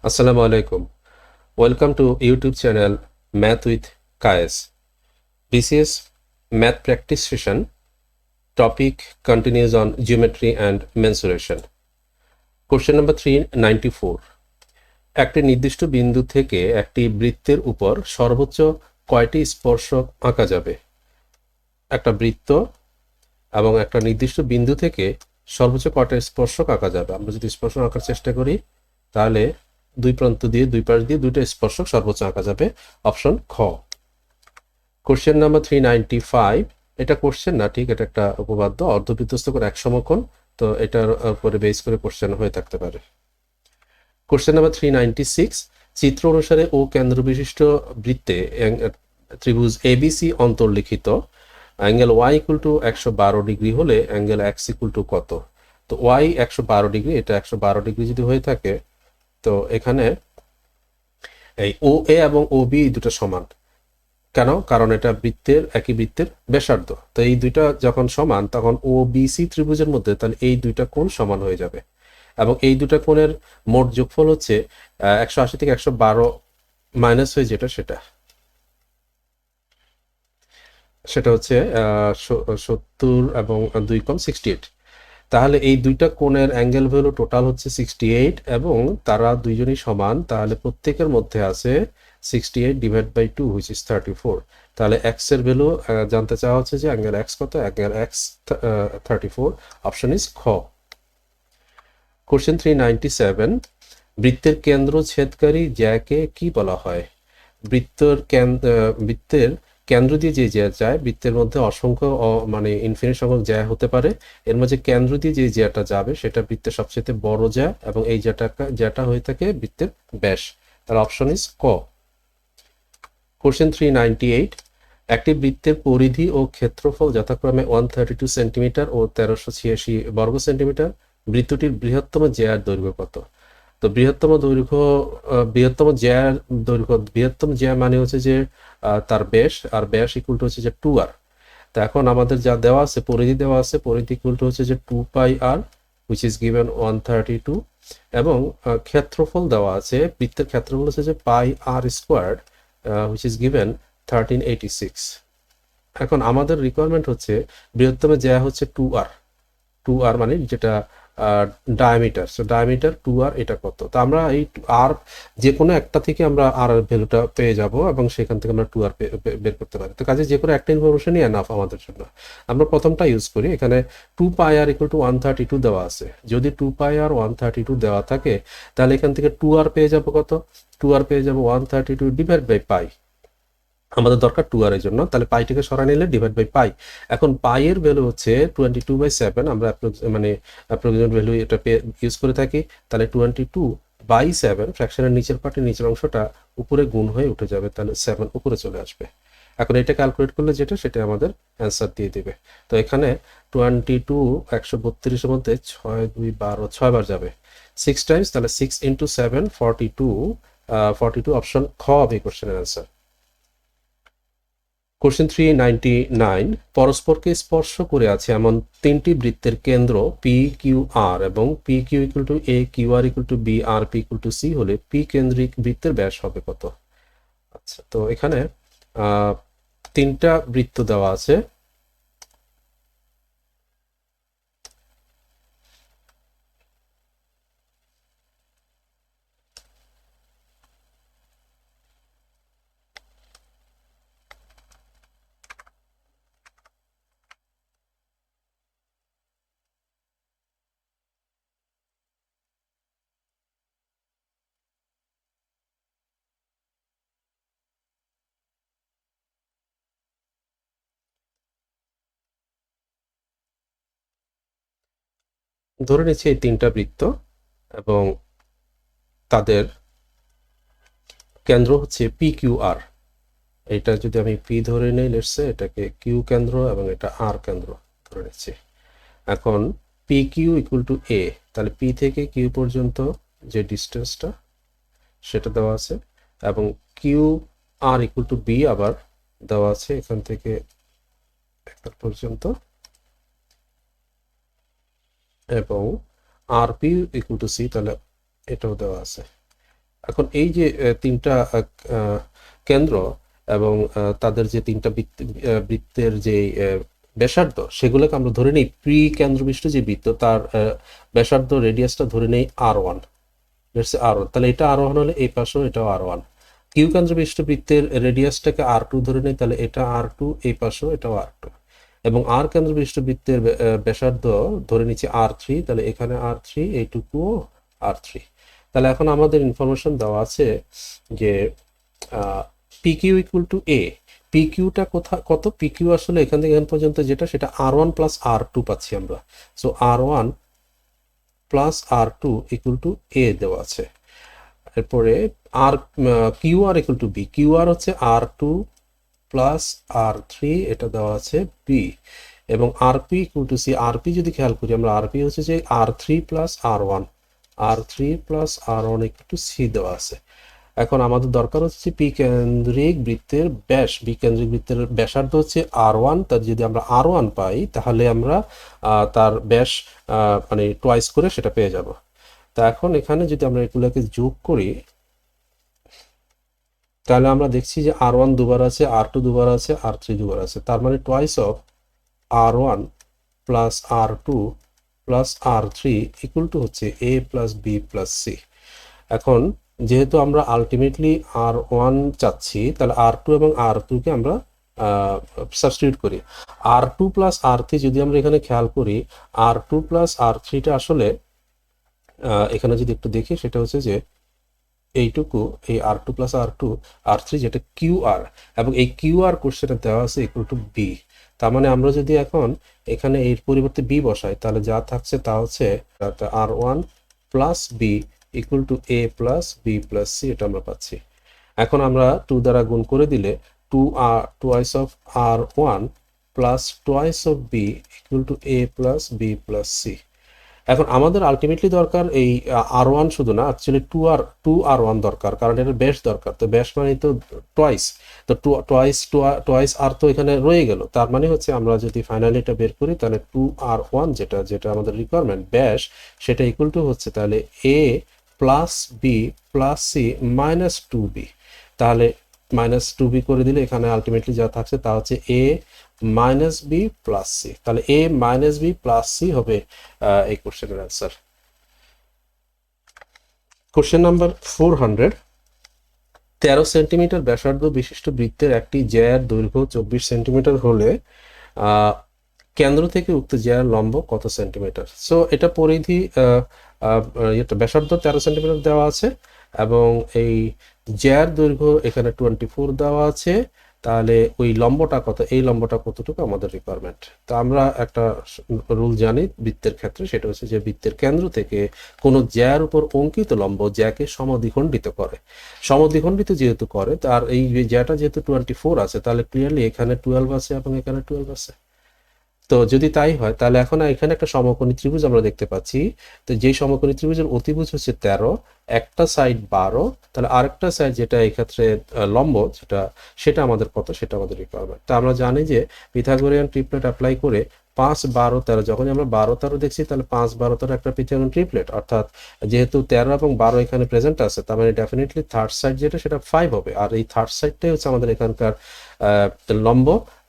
Assalamu alaikum. Welcome to YouTube channel Math with Kayes. BCS Math Practice Session. Topic continues on geometry and mensuration. Question number 394. একটি নির্দিষ্ট বিন্দু থেকে একটি বৃত্তের উপর সর্বোচ্চ কয়টি স্পর্শক আঁকা যাবে? একটা বৃত্ত এবং একটা নির্দিষ্ট বিন্দু থেকে সর্বোচ্চ কয়টা স্পর্শক আঁকা যাবে? আমরা যদি স্পর্শক আঁকার চেষ্টা করি তাহলে দুই প্রান্ত দিয়ে দুই পাশ দিয়ে দুটো স্পর্শক সর্বোচ্চ আঁকা যাবে। অপশন খ। Question number 395। এটা কোশ্চেন না, ঠিক, এটা একটা উপপাদ্য, অর্ধবৃত্তস্থ করে এক সমকোণ। তো এটার উপরে বেস করে কোশ্চেন হয়ে থাকতে পারে। Question number 396। চিত্র অনুসারে ও কেন্দ্র বিশিষ্ট বৃত্তে ত্রিভুজ এবিসি অন্তর্লিখিত angle Y equal to 112 degree হলে অ্যাঙ্গেল এক্স ইকুয়াল টু কত? তো ওয়াই 112 ডিগ্রি, এটা 112 ডিগ্রি যদি হয়ে থাকে, তো এখানে এই ও এ এবং ও বি দুটো সমান। কেন? কারণ এটা একই বৃত্তের ব্যাসার্ধ। তো এই দুইটা যখন সমান তখন ও বি সি ত্রিভুজের মধ্যে তাহলে এই দুইটা কোণ সমান হয়ে যাবে এবং এই দুটা কোণের মোট যোগফল হচ্ছে 180 থেকে 112 মাইনাস হয়ে যেটা সেটা হচ্ছে 70 এবং 2 কম 68। তাহলে এই দুইটা কোণের অ্যাঙ্গেল ভ্যালু টোটাল হচ্ছে 68 এবং তারা দুইজনই সমান। তাহলে প্রত্যেকের মধ্যে আছে 68 ডিভাইড বাই 2 হুইচ ইজ 34। তাহলে এক্স এর ভ্যালু জানতে চাওয়া হচ্ছে যে অ্যাঙ্গেল এক্স কত? Angle x 34। অপশন ইজ খ। কোশ্চেন 397। বৃত্তের কেন্দ্র ছেদকারী জ্যাকে কি বলা হয়? বৃত্তের কেন্দ্র দিয়ে যে জ্যা যায়, বৃত্তের মধ্যে অসংখ্য মানে ইনফিনিট সংখ্যক জ্যা হতে পারে। এর মধ্যে কেন্দ্র দিয়ে যে জ্যাটা যাবে সেটা বৃত্তের সবচেয়ে বড় জ্যা এবং এই জ্যাটা হয়ে থাকে বৃত্তের ব্যাস। তার অপশন ইজ ক। কোশ্চেন 398। একটি বৃত্তের পরিধি ও ক্ষেত্রফল যথাক্রমে 132 সেন্টিমিটার ও 1386 বর্গ সেন্টিমিটার। বৃত্তটির বৃহত্তম জ্যার দৈর্ঘ্য কত? তো বৃহত্তম জ্যা মানে হচ্ছে যে তার ব্যাস, আর ব্যাস ইকুয়াল টু হচ্ছে যে 2r। তো এখন আমাদের যা দেওয়া আছে, পরিধি দেওয়া আছে, পরিধি ইকুয়াল টু হচ্ছে যে 2 পাই r হুইচ ইজ গিভেন 132 এবং ক্ষেত্রফল দেওয়া আছে, বৃত্তের ক্ষেত্রফল হচ্ছে যে পাই r squared which is given 1386। এখন আমাদের রিকোয়ারমেন্ট হচ্ছে বৃহত্তম জ্যা হচ্ছে 2r মানে যেটা ডায়ামিটার। সো ডায়ামিটার 2r, এটা কত? তো আমরা এই আর যে কোনো একটা থেকে আমরা আর এর ভ্যালুটা পেয়ে যাব এবং সেখান থেকে আমরা 2r বের করতে পারি। তো কাজে যে কোনো একটা ইনফরমেশনই এনাফ আমাদের জন্য। আমরা প্রথমটা ইউজ করি। এখানে 2 পাই আর ইকুয়াল টু 132 দেওয়া আছে। যদি 2 পাই আর 132 দেওয়া থাকে তাহলে এখান থেকে 2r পেয়ে যাব কত? 2r পেয়ে যাব 132 ডিভাইড বাই পাই। আমাদের দরকার 2r এর জন্য, তাহলে পাইটাকে সরাই নিলে ডিভাইড বাই পাই। এখন পাই এর ভ্যালু হচ্ছে 22/7। আমরা মানে অ্যাপ্রক্সিমেট ভ্যালু এটা ইউজ করে থাকি। তাহলে 22/7 ফ্র্যাকশনের নিচের পার্টের নিচের অংশটা উপরে গুণ হয়ে উঠে যাবে, তাহলে 7 উপরে চলে আসবে। এখন এটা ক্যালকুলেট করলে সেটা আমাদের অ্যান্সার দিয়ে দিবে। তো এখানে 22 132 এর মধ্যে 6 2 12 6 বার যাবে, 6 টাইমস, তাহলে 6 ইন্টু 7 42। 42 অপশন খ হবে কোশ্চেনের অ্যান্সার। কোশ্চেন 399। পরস্পরকে স্পর্শ করে আছে এমন তিনটি বৃত্তের কেন্দ্র পি কিউ আর এবং P Q equal to A, Q R equal to B, R P equal to C হলে পি কেন্দ্রিক বৃত্তের ব্যাস হবে কত? আচ্ছা, তো এখানে তিনটা বৃত্ত দেওয়া আছে। ধরে নিচ্ছি এই তিনটা বৃত্ত এবং তাদের কেন্দ্র হচ্ছে পি কিউ আর। এটা যদি আমি পি ধরে নিই, লেটস এটাকে কিউ কেন্দ্র এবং এটা আর কেন্দ্র ধরে নিচ্ছি। এখন পি কিউ ইকুয়াল টু এ, তাহলে পি থেকে কিউ পর্যন্ত যে ডিস্টেন্সটা সেটা দেওয়া আছে এবং Q R equal to B আবার দেওয়া আছে এখান থেকে পর্যন্ত, এবং R P equal to C, তাহলে এটাও দেওয়া আছে। এখন এই যে তিনটা কেন্দ্র এবং তাদের যে তিনটা বৃত্তের যে ব্যাসার্ধ সেগুলোকে আমরা ধরে নিই প্রি কেন্দ্রবিষ্ট যে বৃত্ত তার ব্যাসার্ধ রেডিয়াসটা ধরে নেই R1, R1, তাহলে এটা R1 হলে এই পাশেও এটাও R1। কিউ কেন্দ্রবিষ্ট বৃত্তের রেডিয়াসটাকে R2 ধরে নেই, তাহলে এটা R2, এই পাশেও এটাও R2, এবং আর কেন্দ্রবিষ্ট বৃত্তের ব্যাসার্ধ ধরে নিচ্ছি R3, তাহলে এখানে R3, এইটুকুও R3। তাহলে এখন আমাদের ইনফরমেশন দেওয়া আছে যে PQ ইকুয়াল টু A। PQটা কত? PQ আসলে এখান থেকে এখান পর্যন্ত যেটা সেটা R1 প্লাস R2 পাচ্ছি আমরা। So R1 plus R2 equal to A দেওয়া আছে। এরপরে QR equal to B। QR হচ্ছে R2 প্লাস R3, এটা দেওয়া আছে B, এবং RP equal to C। RP যদি খেয়াল করি আমরা, RP হচ্ছে যে R3 plus R1, R3 plus R1 equal to C দেওয়া আছে। এখন আমাদের দরকার হচ্ছে পি কেন্দ্রিক বৃত্তের ব্যাস, বি কেন্দ্রিক বৃত্তের ব্যাসার্ধ হচ্ছে R1। তার যদি আমরা R1 পাই তাহলে আমরা তার ব্যাস মানে টোয়াইস করে সেটা পেয়ে যাব। তা এখন এখানে যদি আমরা এগুলোকে যোগ করি তাহলে আমরা দেখছি যে R1 দুবার আছে, R2 দুবার আছে, R3 দুবার আছে, তার মানে twice of R1 plus R2 plus R3 equal to হচ্ছে A plus B plus C। এখন যেহেতু আমরা আলটিমেটলি R1 চাচ্ছি, তাহলে R2 এবং R2কে আমরা সাবস্টিটিউট করি। R2 প্লাস R3 যদি আমরা এখানে খেয়াল করি, R2 প্লাস R3টা আসলে এখানে যদি একটু দেখি সেটা হচ্ছে যে এইটুকু, এই R2 প্লাস R3 যেটা QR, এবং এই QR কোশ্চেনে দেওয়া আছে ইকুয়াল টু B। তার মানে আমরা যদি এখন এখানে এর পরিবর্তে B বসাই তাহলে যা থাকছে তা হচ্ছে R1 plus B equal to A plus B plus C, এটা আমরা পাচ্ছি। এখন আমরা 2 দ্বারা গুণ করে দিলে 2 of R1 plus twice of B equal to A plus B plus C। এখন আমাদের আলটিমেটলি দরকার এই R1 শুধু না, অ্যাকচুয়ালি 2R1 দরকার, কারণ এটা ব্যাস দরকার। তো ব্যাস মানে তো টোয়াইস, তো টোয়াইস আর তো এখানে রয়ে গেল। তার মানে হচ্ছে আমরা যদি ফাইনালি এটা বের করি তাহলে 2R1 যেটা আমাদের রিকোয়ারমেন্ট ব্যাস, সেটা ইকুয়াল টু হচ্ছে তাহলে A plus B plus C minus 2B। তাহলে মাইনাস 2B করে দিলে এখানে আলটিমেটলি যা থাকছে তা হচ্ছে A minus B plus C। তাহলে A minus B plus C হবে এই কোশ্চেনের অ্যান্সার। Question number 400। 13 সেন্টিমিটার ব্যাসার্ধ বিশিষ্ট বৃত্তের একটি জ্যার দৈর্ঘ্য 24 সেন্টিমিটার হলে কেন্দ্র থেকে উক্ত জ্যার লম্ব কত সেন্টিমিটার? সো এটা পরিধি ব্যাসার্ধ 13 সেন্টিমিটার দেওয়া আছে এবং এই জ্যার দৈর্ঘ্য এখানে 24 দেওয়া আছে। তাহলে ওই লম্বটা কত, এই লম্বটা কতটুকু আমাদের রিকোয়ারমেন্ট। তো আমরা একটা রুল জানি বৃত্তের ক্ষেত্রে, সেটা হচ্ছে যে বৃত্তের কেন্দ্র থেকে কোনো জ্যার উপর অঙ্কিত লম্ব জ্যাকে সমদ্বিখণ্ডিত করে। সমদ্বিখণ্ডিত যেহেতু করে, তার এই জ্যাটা যেহেতু 24 আছে, তাহলে ক্লিয়ারলি এখানে 12 আছে এবং এখানে 12 আছে। তো যদি তাই হয় তাহলে এখন এখানে একটা সমকোণী ত্রিভুজ আমরা দেখতে পাচ্ছি। তো যেই সমকোণী ত্রিভুজের অতিভুজ হচ্ছে 13, একটা সাইড 12, তাহলে আরেকটা সাইড যেটা এই ক্ষেত্রে লম্ব সেটা আমাদের কত, সেটা আমাদের রিকোয়ারমেন্ট। তো আমরা জানি যে পিথাগোরিয়ান ট্রিপলেট অ্যাপ্লাই করে 5, 12, 13, যখন আমরা 12, 13 দেখছি তাহলে 5, 12, 13 একটা পিথাগোরিয়ান ট্রিপলেট, অর্থাৎ যেহেতু 13 এবং 12 এখানে প্রেজেন্ট আছে, তার মানে ডেফিনেটলি থার্ড সাইড যেটা সেটা 5 হবে। আর এই থার্ড সাইডটাই হচ্ছে আমাদের এখানকার লম্ব,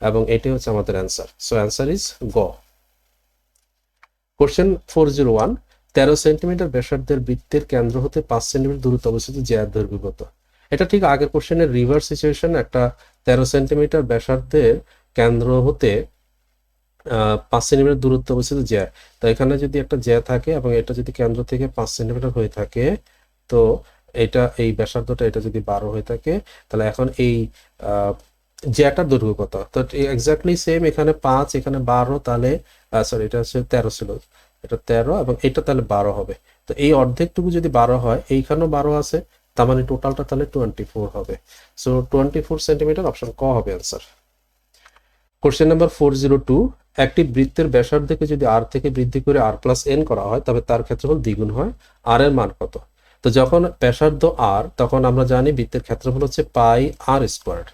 এবং এটাই হচ্ছে আমাদের অ্যান্সার। সো অ্যান্সার ইজ গ। কোশ্চেন 401। 13 সেন্টিমিটার ব্যাসার্ধের বৃত্তের কেন্দ্র হতে 5 সেন্টিমিটার দূরত্বে অবস্থিত জ্যার দৈর্ঘ্য কত? এটা ঠিক আগের কোশ্চেনের রিভার্স সিচুয়েশন। একটা 13 সেন্টিমিটার ব্যাসার্ধের কেন্দ্র হতে 5 সেন্টিমিটার দূরত্বে অবস্থিত জ্যা। তো এখানে যদি একটা জ্যা থাকে এবং এটা যদি কেন্দ্র থেকে 5 সেন্টিমিটার হয়ে থাকে, তো এই ব্যাসার্ধটা এটা যদি 12 হয়ে থাকে, তাহলে এখন এই জ্যাটার দৈর্ঘ্য কত? তো এক্স্যাক্টলি সেম, এখানে 5, এখানে 12, তাহলে সরি এটা হচ্ছে 13 ছিল, এটা 13 এবং এটা তাহলে 12 হবে। তো এই অর্ধেকটুকু যদি 12 হয়, এইখানেও 12 আছে, তার মানে টোটালটা তাহলে 24 হবে। সো 24 সেন্টিমিটার, অপশন ক হবে অ্যান্সার। Question number 402। একটি বৃত্তের ব্যাসার্ধকে যদি r থেকে বৃদ্ধি করে r প্লাস n করা হয় তবে তার ক্ষেত্রফল দ্বিগুণ হয়, r এর মান কত? তো যখন ব্যাসার্ধ r, তখন আমরা জানি বৃত্তের ক্ষেত্রফল হচ্ছে পাই r স্কোয়ার।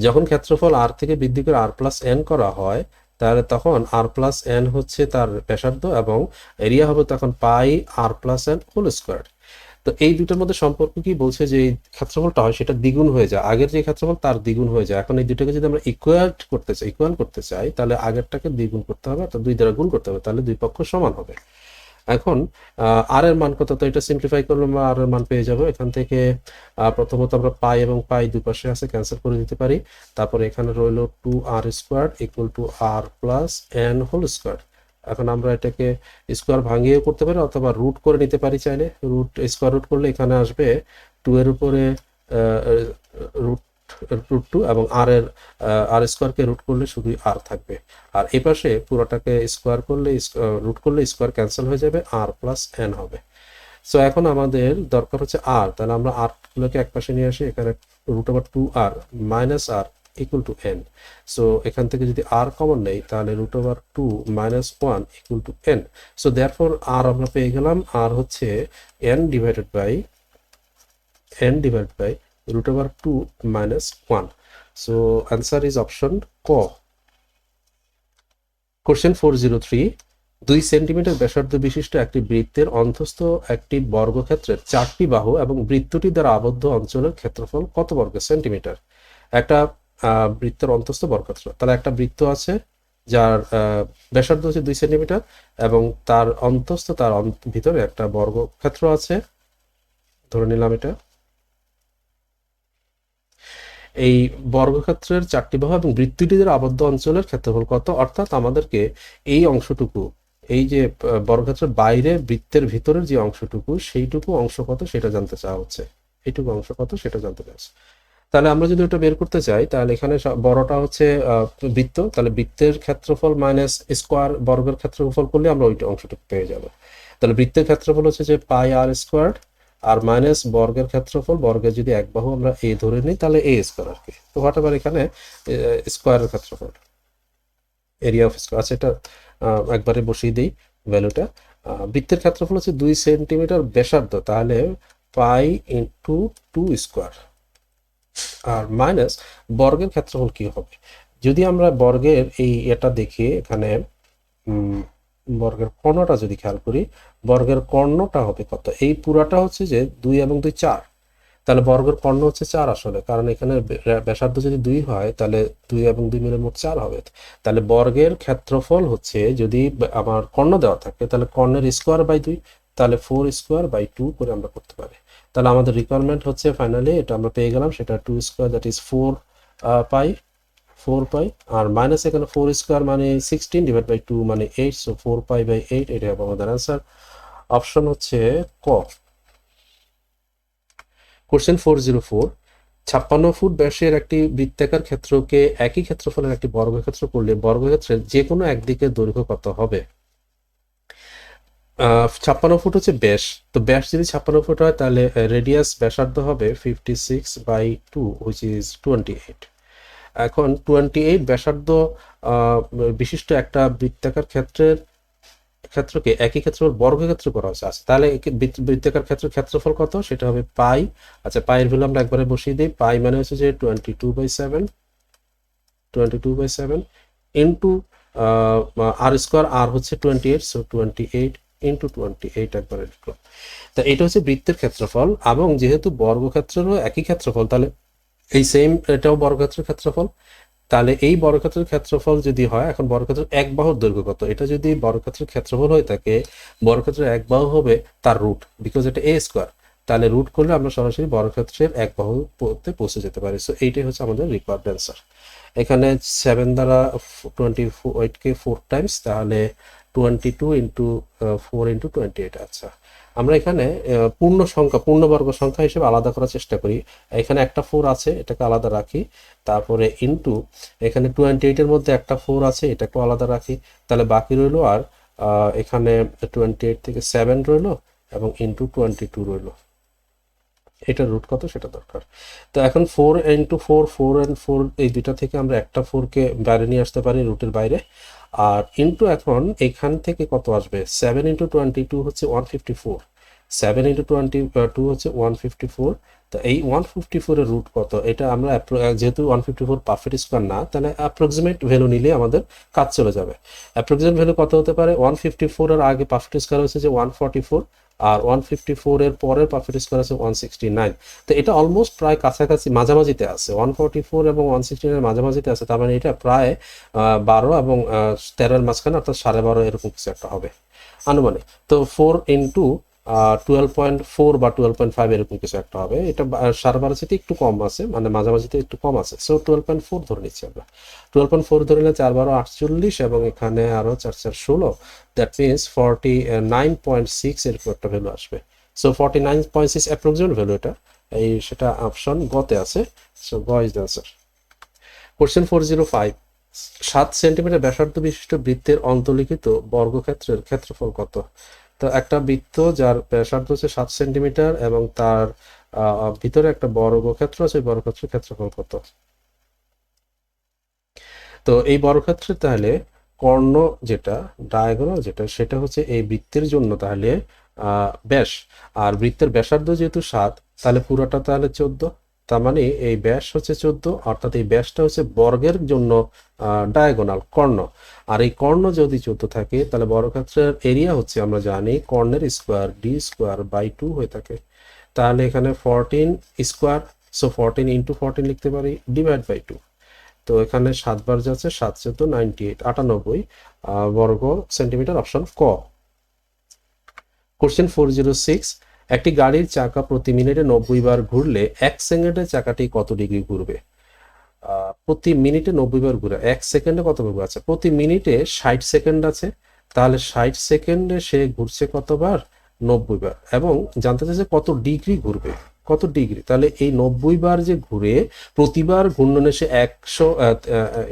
যখন ক্ষেত্রফল r থেকে বৃদ্ধি করে r প্লাস n করা হয়, তাহলে তখন r প্লাস n হচ্ছে তার ব্যাসার্ধ এবং এরিয়া হবে তখন pi r plus n whole square. তো এই দুটোর মধ্যে সম্পর্ক কি বলছে যে এই ক্ষেত্রফলটা হয় সেটা দ্বিগুণ হয়ে যায়, আগের যে ক্ষেত্রফল তার দ্বিগুণ হয়ে যায়। এখন এই দুটোকে যদি আমরা ইকুয়াল করতে চাই তাহলে আগেরটাকে দ্বিগুণ করতে হবে, অর্থাৎ 2 দ্বারা গুণ করতে হবে, তাহলে দুই পক্ষ সমান হবে। এখন আর এর মান কত, তো এটা সিম্পলিফাই করলে আমরা আর এর মান পেয়ে যাব। এখান থেকে প্রথমত আমরা পাই এবং পাই দুই পাশে আছে ক্যান্সেল করে দিতে পারি। তারপরে এখানে রইল 2r square equal to r plus n whole square. এখন আমরা এটাকে স্কোয়ার ভাঙিয়েও করতে পারি অথবা রুট করে নিতে পারি চাইলে। স্কোয়ার রুট করলে এখানে আসবে 2 এর উপরে রুট রুট 2 এবং আর স্কোয়ারকে রুট করলে শুধুই আর থাকবে। আর এই পাশে পুরোটাকে স্কোয়ার করলে রুট করলে স্কোয়ার ক্যান্সেল হয়ে যাবে, আর প্লাস এন হবে। সো এখন আমাদের দরকার হচ্ছে আর, তাহলে আমরা আর গুলোকে এক পাশে নিয়ে আসি, এখানে root over 2r minus r equal to n. So এখান থেকে যদি আর কমন নেই তাহলে root over 2 minus 1 equal to n. So therefore r আমরা পেয়ে গেলাম, আর হচ্ছে n divided by root over 2 minus 1. So answer is option ক। Question 403, 2 সেন্টিমিটার ব্যাসার্ধ বিশিষ্ট একটি বৃত্তের অন্তস্থ একটি বর্গক্ষেত্রের 4টি বাহু এবং বৃত্তটি দ্বারা আবদ্ধ অঞ্চলের ক্ষেত্রফল কত বর্গ সেন্টিমিটার? একটা বৃত্তের অন্তস্থ বর্গক্ষেত্র, তাহলে একটা বৃত্ত আছে যার ব্যাসার্ধ হচ্ছে 2 সেন্টিমিটার এবং তার অন্তস্থ তার ভিতরে একটা বর্গক্ষেত্র আছে, ধরে নিলাম এটা। এই বর্গক্ষেত্রের 4টি বাহু এবং বৃত্তটি দ্বারা আবদ্ধ অঞ্চলের ক্ষেত্রফল কত, অর্থাৎ আমাদেরকে এই অংশটুকু, এই যে বর্গক্ষেত্রের বাইরে বৃত্তের ভিতরের যে অংশটুকু সেইটুকু অংশ কত সেটা জানতে চাওয়া হচ্ছে, এইটুকু অংশ কত সেটা জানতে চাচ্ছে। তাহলে আমরা যদি ওটা বের করতে চাই তাহলে এখানে বড়টা হচ্ছে বৃত্ত, তাহলে বৃত্তের ক্ষেত্রফল মাইনাস স্কোয়ার বর্গের ক্ষেত্রফল করলে আমরা ওইটা অংশটুকু পেয়ে যাব। তাহলে বৃত্তের ক্ষেত্রফল হচ্ছে যে পাই আর স্কোয়ার আর মাইনাস বর্গের ক্ষেত্রফল, বর্গের যদি এক বাহু আমরা এ ধরে নিই তাহলে এ স্কোয়ার আর কি। তো হোয়াট এভার এখানে স্কোয়ারের ক্ষেত্রফল, এরিয়া অফ স্কোয়ার, আচ্ছা এটা একবারে বসিয়ে দিই ভ্যালুটা। বৃত্তের ক্ষেত্রফল হচ্ছে 2 সেন্টিমিটার ব্যাসার্ধ, তাহলে পাই ইন্টু 2 স্কোয়ার আর মাইনাস বর্গের ক্ষেত্রফল কি হবে। যদি আমরা বর্গের এটা দেখি, এখানে বর্গের কর্ণটা যদি খেয়াল করি, বর্গের কর্ণটা হবে কত, এই পুরাটা হচ্ছে যে 2 এবং 2 4, তাহলে বর্গের কর্ণ হচ্ছে 4 আসলে, কারণ এখানে ব্যাসার্ধ যদি 2 হয় তাহলে 2 এবং 2 মিলে মোট 4 হবে। তাহলে বর্গের ক্ষেত্রফল হচ্ছে, যদি আমার কর্ণ দেওয়া থাকে তাহলে কর্ণের স্কোয়ার বাই 2, তাহলে 4 স্কোয়ার বাই 2 করে আমরা করতে পারি। তাহলে আমাদের রিকোয়ারমেন্ট হচ্ছে ফাইনালি এটা আমরা পেয়ে গেলাম, সেটা 2 square that is 4 pi R minus এখানে 4 স্কোয়ার মানে 16 ডিভাইড বাই 2 মানে 8, সো 4 পাই বাই 8, এটা হবে আমাদের অ্যান্সার। অপশন হচ্ছে ক। কোশ্চেন 404, 56 ফুট ব্যাসের একটি বৃত্তাকার ক্ষেত্রকে একই ক্ষেত্রফলের একটি বর্গক্ষেত্র করলে বর্গক্ষেত্রের যে কোনো একদিকের দৈর্ঘ্য কত হবে? 56 ফুট হচ্ছে ব্যাস, তো ব্যাস যদি 56 ফুট হয় তাহলে রেডিয়াস ব্যাসার্ধ হবে 56 বাই 2 হুইচ ইজ 28। এখন 28 ব্যাসার্ধ বিশিষ্ট একটা বৃত্তাকার ক্ষেত্রকে একই ক্ষেত্রফল বর্গক্ষেত্র করা হচ্ছে। আচ্ছা তাহলে বৃত্তাকার ক্ষেত্রের ক্ষেত্রফল কত, সেটা হবে পাই। আচ্ছা পাইয়ের ভ্যালু আমরা একবারে বসিয়ে দিই, পাই মানে হচ্ছে যে 22/7 ইন্টু আর স্কোয়ার, আর হচ্ছে 28, সো 28 ইন্টু 28 একবারে লিখলাম। তা এটা হচ্ছে বৃত্তের ক্ষেত্রফল, এবং যেহেতু বর্গক্ষেত্রেরও একই ক্ষেত্রফল তাহলে এই সেম এটাও বর্গক্ষেত্রের ক্ষেত্রফল। তাহলে এই বর্গক্ষেত্রের ক্ষেত্রফল যদি হয়, এখন বর্গক্ষেত্রের এক বাহুর দৈর্ঘ্য কত, এটা যদি বর্গক্ষেত্রের ক্ষেত্রফল হয়ে থাকে, বর্গক্ষেত্রের এক বাহু হবে তার রুট, বিকজ এটা এ স্কোয়ার, তাহলে রুট করলে আমরা সরাসরি বর্গক্ষেত্রের এক বাহুতে পৌঁছে যেতে পারি। সো এইটাই হচ্ছে আমাদের রিকোয়ার্ড অ্যান্সার। এখানে 7 দ্বারা 28কে 4 টাইমস, তাহলে 22 ইন্টু 4 ইন্টু 28। আচ্ছা আমরা এখানে পূর্ণবর্গ সংখ্যা হিসেবে আলাদা করার চেষ্টা করি। এখানে একটা 4 আছে, এটাকে আলাদা রাখি, তারপরে ইন্টু এখানে 28-এর মধ্যে একটা 4 আছে, এটাকেও আলাদা রাখি, তাহলে বাকি রইলো আর এখানে 28 থেকে 7 রইলো এবং ইন্টু 22 রইলো। এটা রুট কত সেটা দরকার। তো এখন 4 ইন্টু 4 and 4 এই দুইটা থেকে আমরা একটা 4কে বাইরে নিয়ে আসতে পারি রুটের বাইরে, আর ইন্টু এখন এখান থেকে কত আসবে, 7 ইন্টু 22 হচ্ছে 154, 7 ইন্টু 22 হচ্ছে 154। তো এই 154 এর রুট কত, এটা আমরা যেহেতু 154 পারফেক্ট স্কোয়ার না, তাহলে অ্যাপ্রক্সিমেট ভ্যালু নিলে আমাদের কাজ চলে যাবে। অ্যাপ্রক্সিমেট ভ্যালু কত হতে পারে, 154 এর আগে পারফেক্ট স্কোয়ার হচ্ছে যে 144, আর 154 এর পরের পারফেক্ট স্কোয়ার আছে 169। তো এটা অলমোস্ট প্রায় কাছাকাছি মাঝামাঝিতে আছে, 144 এবং 169 মাঝামাঝিতে আছে, তার মানে এটা প্রায় 12 এবং 13 মাঝখানে, অর্থাৎ 12.5 এরকম কিছু একটা হবে আনুমানিক। তো 4 ইন্টু 12.4 বা 12.5 এরকম কিছু একটা হবে। এটা 12.5 থেকে একটু কম আছে, মানে মাঝামাঝিতে একটু কম আছে। সো 12.4 ধরে নিচ্ছি আমরা। 12.4 ধরে নিলে 4 12 48 এবং এখানে আরো 4 4 16, দ্যাট মিনস 49.6 এরকম একটা ভ্যালু আসবে। সো 49.6 অ্যাপ্রক্সিমেট ভ্যালু এটা, এই সেটা অপশন গতে আছে। সো গ is the answer. Question 405, 7 centimetre ব্যাসার্ধ বিশিষ্ট বৃত্তের অন্তর্লিখিত বর্গক্ষেত্রের ক্ষেত্রফল কত? তো একটা বৃত্ত যার ব্যাসার্ধ হচ্ছে 7 সেন্টিমিটার এবং তার ভিতরে একটা বর্গক্ষেত্র আছে, বর্গক্ষেত্রের ক্ষেত্রফল কত? তো এই বর্গক্ষেত্রে তাহলে কর্ণ যেটা, ডায়াগোনাল যেটা, সেটা হচ্ছে এই বৃত্তের জন্য তাহলে ব্যাস, আর বৃত্তের ব্যাসার্ধ যেহেতু 7, তাহলে পুরোটা তাহলে 14। তার মানে এই ব্যাস হচ্ছে 14, অর্থাৎ এই ব্যাসটা হচ্ছে বর্গের জন্য ডায়াগোনাল কর্ণ। আর এই কর্ণ যদি 14 থাকে, তাহলে বর্গক্ষেত্রের এরিয়া হচ্ছে আমরা জানি কর্ণের স্কোয়ার ডি স্কোয়ার বাই 2 হয়ে থাকে। তাহলে এখানে 14 স্কোয়ার, সো 14 ইন্টু 14 লিখতে পারি, ডিভাইড বাই 2। তো এখানে 7 বার যাচ্ছে, 7 14 98, 98 বর্গ সেন্টিমিটার, অপশন ক। কোশ্চেন 406, একটি গাড়ির চাকা প্রতি মিনিটে 90 বার ঘুরলে 1 সেকেন্ডে চাকাটি কত ডিগ্রি ঘুরবে? প্রতি মিনিটে 90 বার ঘুরে 1 সেকেন্ডে কত বার? আচ্ছা, প্রতি মিনিটে 60 সেকেন্ড আছে, তাহলে 60 সেকেন্ডে সে ঘুরছে কতবার? 90 বার। এবং জানতে চাইছে কত ডিগ্রি ঘুরবে, কত ডিগ্রি। তাহলে এই 90 বার যে ঘুরে, প্রতিবার ঘূর্ণনে সে 100,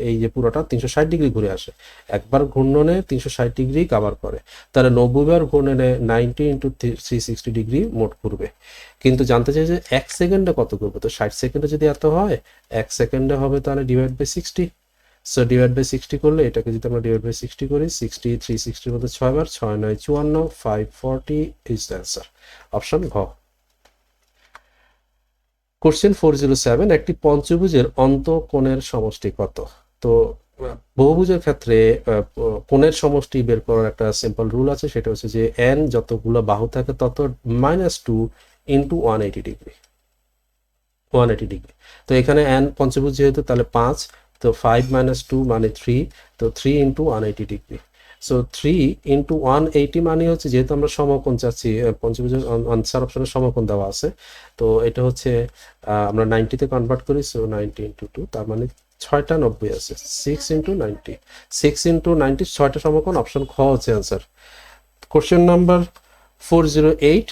এই যে পুরোটা 360 ডিগ্রি ঘুরে আসে, একবার ঘূর্ণনে 360 ডিগ্রি কভার করে। তাহলে 90 বার ঘূর্ণনে 90 ইন্টু 360 ডিগ্রি মোট ঘুরবে। কিন্তু জানতে চাই যে 1 সেকেন্ডে কত ঘুরবে। তো 60 সেকেন্ডে যদি এত হয়, 1 সেকেন্ডে হবে তাহলে divide by 60। So divide by 60 করলে, এটাকে যদি আমরা ডিভাইড বাই 60 করি, 60 360 মধ্যে 6 বার, 6 9 54, 540 ইজ দ্য অ্যান্সার, অপশন ঘ। কোশ্চেন 407, একটি পঞ্চভুজের অন্তঃকোণের সমষ্টি কত? তো বহুভুজের ক্ষেত্রে কোণের সমষ্টি বের করার একটা সিম্পল রুল আছে, সেটা হচ্ছে যে n যতগুলো বাহু থাকে তত -2 ইন্টু 180 ডিগ্রি, 180 ডিগ্রি। তো এখানে n পঞ্চভুজ যেহেতু, তাহলে 5, তো 5 - 2 মানে 3, তো 3 ইন্টু 180 ডিগ্রি। সো 3 ইন্টু 180 মানে হচ্ছে, যেহেতু আমরা সমকোণ চাচ্ছি, পঞ্চভুজের আনসার অপশনে সমকোণ দেওয়া আছে, তো এটা হচ্ছে আমরা 90 তে কনভার্ট করি। সো 90 ইন্টু 2, তার মানে 6টা 90 আছে, 6 ইন্টু 90, 6 ইন্টু 90, 6টা সমকোণ, অপশন খ হচ্ছে অ্যান্সার। কোশ্চেন নাম্বার 408,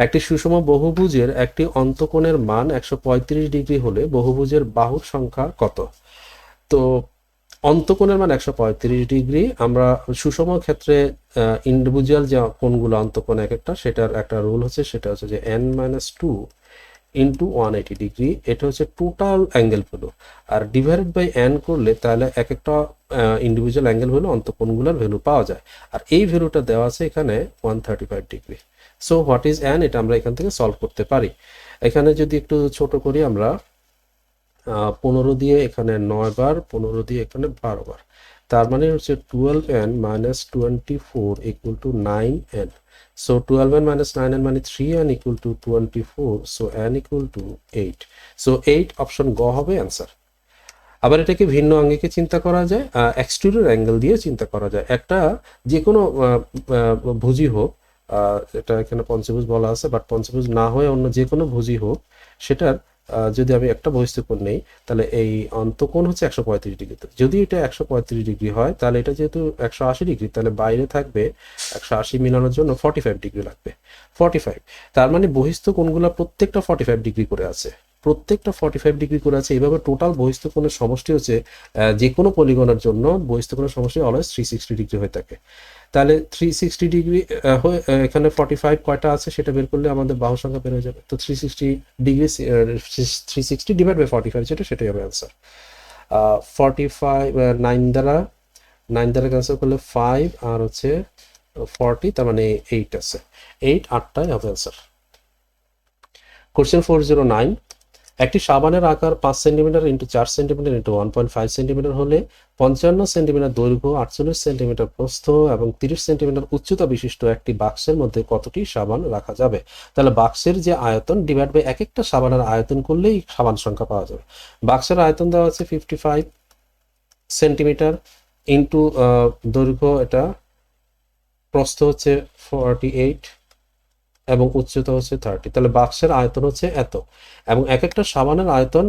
একটি সুষম বহুভুজের একটি অন্তঃকোণের মান 135 ডিগ্রি হলে বহুভুজের বাহুর সংখ্যা কত? তো অন্তঃকোণের মান 135 ডিগ্রি, আমরা সুষম ক্ষেত্রে ইন্ডিভিজুয়াল যে কোণগুলো অন্তঃকোণ এক একটা, সেটার একটা রুল হচ্ছে, সেটা হচ্ছে যে n-2 ইন্টু 180 ডিগ্রি, এটা হচ্ছে টোটাল অ্যাঙ্গেল ভ্যালু। আর ডিভাইডেড বাই n করলে তাহলে এক একটা ইন্ডিভিজুয়াল অ্যাঙ্গেল ভ্যালু, অন্তঃকোণগুলোর ভ্যালু পাওয়া যায়। আর এই ভ্যালুটা দেওয়া আছে এখানে 135 degree. So what is n, এটা আমরা এখান থেকে সলভ করতে পারি। এখানে যদি একটু ছোট করি আমরা, 15 দিয়ে এখানে 9 বার, 15 দিয়ে এখানে 12 বার, তার মানে হচ্ছে 12n - 24 equal to 9n। So 12n - 9n মানে 3n equal to 24, so n equal to 8। So 8 option গ হবে অ্যান্সার। আবার এটাকে ভিন্ন আঙ্গিকে চিন্তা করা যায়, এক্সটেরিয়র অ্যাঙ্গেল দিয়ে চিন্তা করা যায়। একটা যে কোনো ভুজি হোক, এটা এখানে পঞ্চভুজ বলা আছে, বাট পঞ্চভুজ না হয়ে অন্য যে কোনো ভুজি হোক, সেটার যদি আমি একটা বহিস্থিকোণ নেই, তাহলে এই অন্তঃকোণ হচ্ছে 135 ডিগ্রি। যদি এটা 135 ডিগ্রি হয়, তাহলে এটা যেহেতু 180 ডিগ্রি, তাহলে বাইরে থাকবে 180 মিলানোর জন্য 45 ডিগ্রি লাগবে, 45। তার মানে বহিস্থ কোণগুলো প্রত্যেকটা 45 ডিগ্রি করে আছে, প্রত্যেকটা 45 ডিগ্রি করে আছে। এইভাবে টোটাল বহিস্থ কোণের সমষ্টি হচ্ছে, যে কোনো পলিগনের জন্য বহিস্থ কোণের সমষ্টি অলওয়েজ 360 ডিগ্রি হয়ে থাকে। তাহলে 360 ডিগ্রি এখানে 45 কয়টা আছে সেটা বের করলে আমাদের বাহু সংখ্যা বের হয়ে যাবে। তো 360 ডিগ্রি 360 ডিভাইড বাই 45 যেটা, সেটাই হবে অ্যান্সার। 45 9 দ্বারা ক্যান্সেল করলে 5 আর হচ্ছে 40, তার মানে 8 আছে, 8 8টাই হবে অ্যান্সার। কোশ্চেন 409, একটি সাবানের আকার 5 centimetre into 4 centimetre into 1.5 centimetre হলে 55 সেন্টিমিটার দৈর্ঘ্য, 48 সেন্টিমিটার প্রস্থ এবং 30 সেন্টিমিটার উচ্চতা বিশিষ্ট একটি বাক্সের মধ্যে কতটি সাবান রাখা যাবে? তাহলে বাক্সের যে আয়তন ডিভাইড বাই এক একটা সাবানের আয়তন করলেই সাবান সংখ্যা পাওয়া যাবে। বাক্সের আয়তন দেওয়া আছে 55 সেন্টিমিটার ইন্টু দৈর্ঘ্য, এটা প্রস্থ হচ্ছে 48 এবং উচ্চতা হচ্ছে 30। তাহলে বাক্সের আয়তন হচ্ছে এত, এবং এক একটা সাবানের আয়তন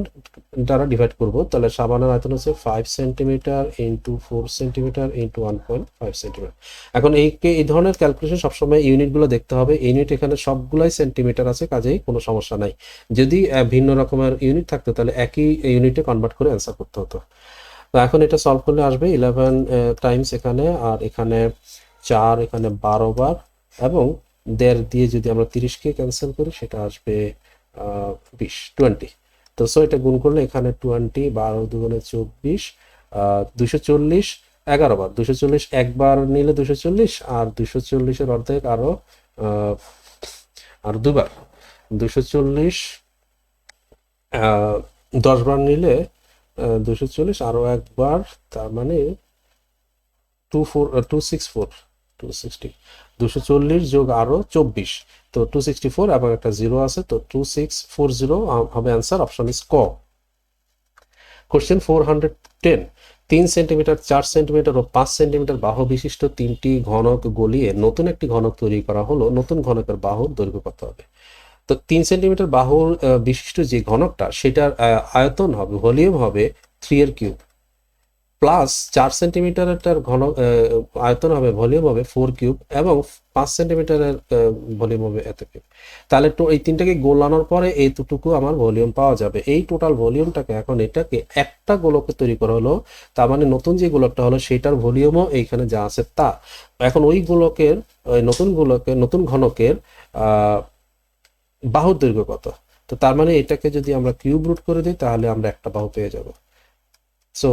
দ্বারা ডিভাইড করব। তাহলে সাবানের আয়তন হচ্ছে 5 centimetre into 4 centimetre into 1.5 centimetre. এখন এই ধরনের ক্যালকুলেশন সবসময় ইউনিটগুলো দেখতে হবে। ইউনিট এখানে সবগুলাই সেন্টিমিটার আছে, কাজেই কোনো সমস্যা নাই। যদি ভিন্ন রকমের ইউনিট থাকতো তাহলে একই ইউনিটে কনভার্ট করে অ্যান্সার করতে হতো। তো এখন এটা সলভ করলে আসবে 11 টাইমস এখানে, আর এখানে 4, এখানে 12 বার, এবং 1.5 দিয়ে যদি আমরা 30কে ক্যান্সেল করি সেটা আসবে 20। তো সো এটা গুণ করলে এখানে 20, 12 দুগুণে 24, 240, 11 বার। 240 একবার নিলে 240, আর 240-এর অর্ধেক আর দুবার। 240 10 বার নিলে 240, আরও একবার, তার মানে 264, 240 যোগ আরো 24, তো 264 এবং একটা 0 আছে, তো 2640 হবে অ্যান্সার। অপশন ইজ ক। কোশ্চেন 410, 3 সেন্টিমিটার, 4 সেন্টিমিটার ও 5 সেন্টিমিটার বাহু বিশিষ্ট 3টি ঘনক গলিয়ে নতুন একটি ঘনক তৈরি করা হলো। নতুন ঘনকের বাহুর দৈর্ঘ্য কত হবে? তো 3 সেন্টিমিটার বাহুর বিশিষ্ট যে ঘনকটা, সেটার আয়তন হবে, ভলিউম হবে 3 এর কিউব, প্লাস 4 সেন্টিমিটারের আয়তন হবে, ভলিউম হবে 4 কিউব, এবং 5 সেন্টিমিটারের ভলিউম হবে এত কিউব। তাহলে তো এই তিনটাকে গোলানোর পরে এইটুকু আমার ভলিউম পাওয়া যাবে। এই টোটাল ভলিউমটাকে, এখন এটাকে একটা গোলকে তৈরি করা হলো, তার মানে নতুন যে গোলকটা হলো সেটার ভলিউমও এইখানে যা আছে তা। এখন ওই গোলকের, নতুন ঘনকের বাহুর দৈর্ঘ্য কত? তো তার মানে এটাকে যদি আমরা কিউব রুট করে দিই তাহলে আমরা একটা বাহু পেয়ে যাব। সো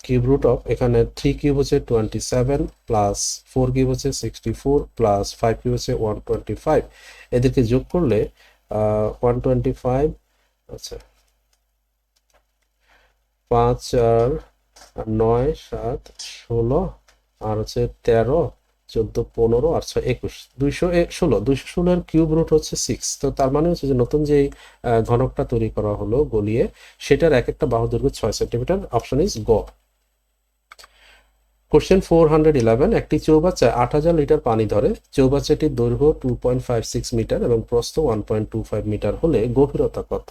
কিউব রুট অফ, এখানে 3 কিউব হচ্ছে 27, প্লাস 4 কিউব হচ্ছে 64, প্লাস 5 কিউব হচ্ছে 125। এদেরকে যোগ করলে 125, আচ্ছা 5 আর 9, 7, 16, আর হচ্ছে 13, 14, 15, আর 6, 21, 216 এর কিউব রুট হচ্ছে 6। তো তার মানে হচ্ছে যে নতুন যে ঘনকটা তৈরি করা হলো গলিয়ে, সেটার এক একটা বাহু দৈর্ঘ্য 6 সেন্টিমিটার। অপশন ইজ গ। কোশ্চেন 411, একটি চৌবাচ্চা 8000 লিটার পানি ধরে। চৌবাচ্চাটির দৈর্ঘ্য 2.56 মিটার এবং প্রস্থ 1.25 মিটার হলে গভীরতা কত?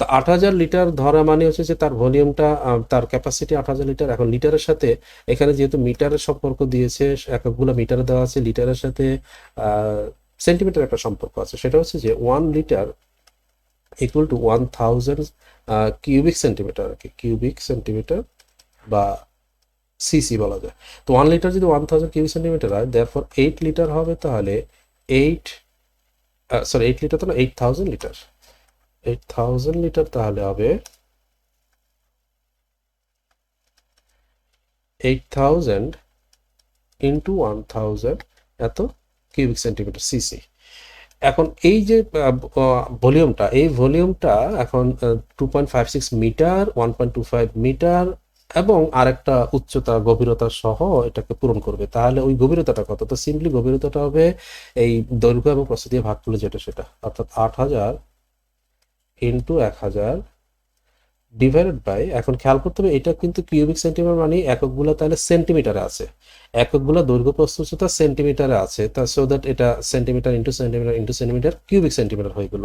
তো 8000 লিটার ধরা মানে হচ্ছে যে তার ভলিউমটা, তার ক্যাপাসিটি 8000 লিটার। এখন লিটারের সাথে এখানে যেহেতু মিটারের সম্পর্ক দিয়েছে, এককগুলো মিটারে দেওয়া আছে, লিটারের সাথে সেন্টিমিটার একটা সম্পর্ক আছে। সেটা হচ্ছে যে 1 litre equal to 1000 cubic centimetre, আর কি কিউবিক সেন্টিমিটার বা সিসি বলা যায়। তো 1 লিটার যদি 1000 কিউবিক সেন্টিমিটার হয়, দেয়ারফর 8 লিটার হবে, তাহলে 8 লিটার তো না, 8000 লিটার। 8000 লিটার তাহলে হবে 8000 ইন্টু 1000, এত কিউবিক সেন্টিমিটার সিসি। এখন এই যে ভলিউমটা, এই ভলিউমটা এখন 2.56 মিটার, 1.25 মিটার এবং আরেকটা উচ্চতা, গভীরতা সহ এটাকে পূরণ করবে। তাহলে ওই গভীরতাটা কত? তো সিম্পলি গভীরতাটা হবে এই দৈর্ঘ্য এবং প্রস্থ দিয়ে ভাগ করলে যেটা সেটা, অর্থাৎ 8000 ইন্টু 1000 ডিভাইডেড বাই, এখন খেয়াল করতে হবে এটা কিন্তু কিউবিক সেন্টিমিটার, মানে এককগুলো তাহলে সেন্টিমিটারে আছে, এককগুলো দৈর্ঘ্য প্রস্থ উচ্চতা সেন্টিমিটারে আছে, তা সো দ্যাট এটা centimetre into centimetre into centimetre cubic centimetre হয়ে গেল।